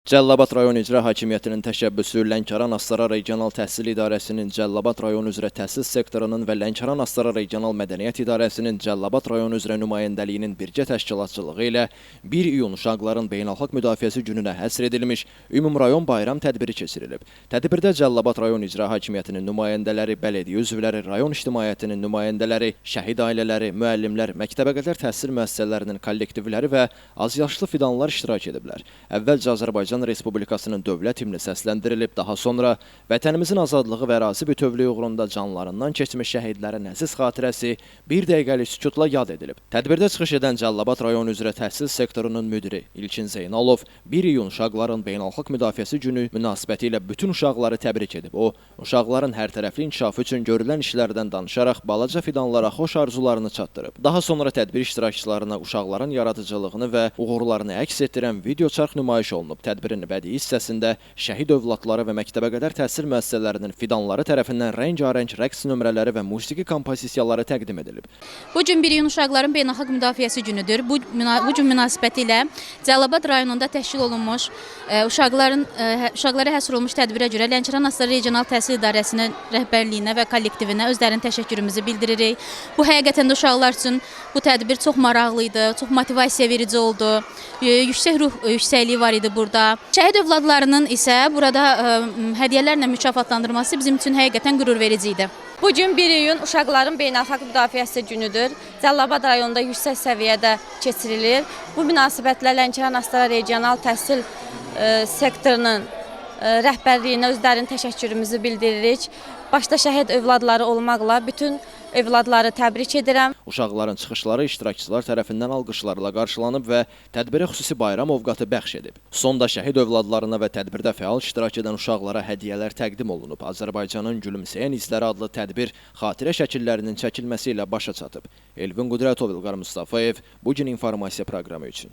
Cəlilabad rayon İcra Hakimiyyətinin təşəbbüsü Lənkəran-Astara Regional Təhsil İdarəsinin Cəlilabad rayon üzrə təhsil sektorunun və Lənkəran-Astara Regional Mədəniyyət İdarəsinin Cəlilabad rayon üzrə nümayəndəliyinin birgə təşkilatçılığı ilə 1 iyun Uşaqların Beynəlxalq Müdafiəsi gününə həsr edilmiş ümumrayon bayram tədbiri keçirilib. Tədbirdə Cəlilabad rayon İcra Hakimiyyətinin nümayəndələri, bələdiyyə üzvləri, rayon ictimaiyyətinin nümayəndələri, şəhid ailələri, müəllimlər, məktəbəqədər təhsil müəssisələrinin kollektivləri və azyaşlı fidanlar iştirak ediblər. Əvvəlcə Azərbaycan Respublikasının dövlət himni səsləndirilib, daha sonra vətənimizin azadlığı və ərazi bütövlüyü uğrunda canlarından keçmiş şəhidlərin əziz xatirəsi bir dəqiqəlik sükutla yad edilib. Tədbirdə çıxış edən Cəlilabad rayon üzrə təhsil sektorunun müdiri İlkin Zeynalov 1 iyun Uşaqların Beynəlxalq Müdafiəsi günü münasibətilə bütün uşaqları təbrik edib. O, uşaqların hərtərəfli inkişafı üçün görülən işlərdən danışaraq balaca fidanlara xoş arzularını çatdırıb. Daha sonra tədbir iştirakçılarına uşaqların yaradıcılığını və uğurlarını əks etdirən video çarx nümayiş olunub. Tədbirin bədii hissəsində şəhid övladları və məktəbəqədər təhsil müəssisələrinin fidanları tərəfindən rəngarəng rəqs nömrələri və musiqi kompozisiyaları təqdim edilib. Bu gün 1 iyun Uşaqların Beynəlxalq Müdafiəsi günüdür. Bu gün münasibətilə Cəlilabad rayonunda təşkil olunmuş uşaqlara həsr olunmuş tədbirə görə Lənkəran-Astara Regional Təhsil İdarəsinin rəhbərliyinə və kollektivinə özlərinin təşəkkürümüzü bildiririk. Bu həqiqətən də uşaqlar üçün bu tədbir çox maraqlı idi, çox motivasiya verici oldu. Yüksək ruh yüksəkliyi var idi burada. Şəhid övladlarının isə burada hədiyyələrlə mükafatlandırılması bizim üçün həqiqətən qürur verici idi. Bugün 1 iyun Uşaqların Beynəlxalq Müdafiəsi günüdür. Cəlilabad rayonunda yüksək səviyyədə keçirilir. Bu münasibətlə Lənkəran-Astara Regional Təhsil sektorunun rəhbərliyinə özlərinin təşəkkürümüzü bildiririk. Başda şəhid övladları olmaqla bütün övladları təbrik edirəm. Uşaqların çıxışları iştirakçılar tərəfindən alqışlarla qarşılanıb və tədbirə xüsusi bayram ovqatı bəxş edib. Sonda şəhid övladlarına və tədbirdə fəal iştirak edən uşaqlara hədiyyələr təqdim olunub. Azərbaycanın Gülümsəyən İzləri adlı tədbir xatirə şəkillərinin çəkilməsi ilə başa çatıb. Elvin Qudrətov, İlqar Mustafayev, Bu Gün İnformasiya proqramı üçün.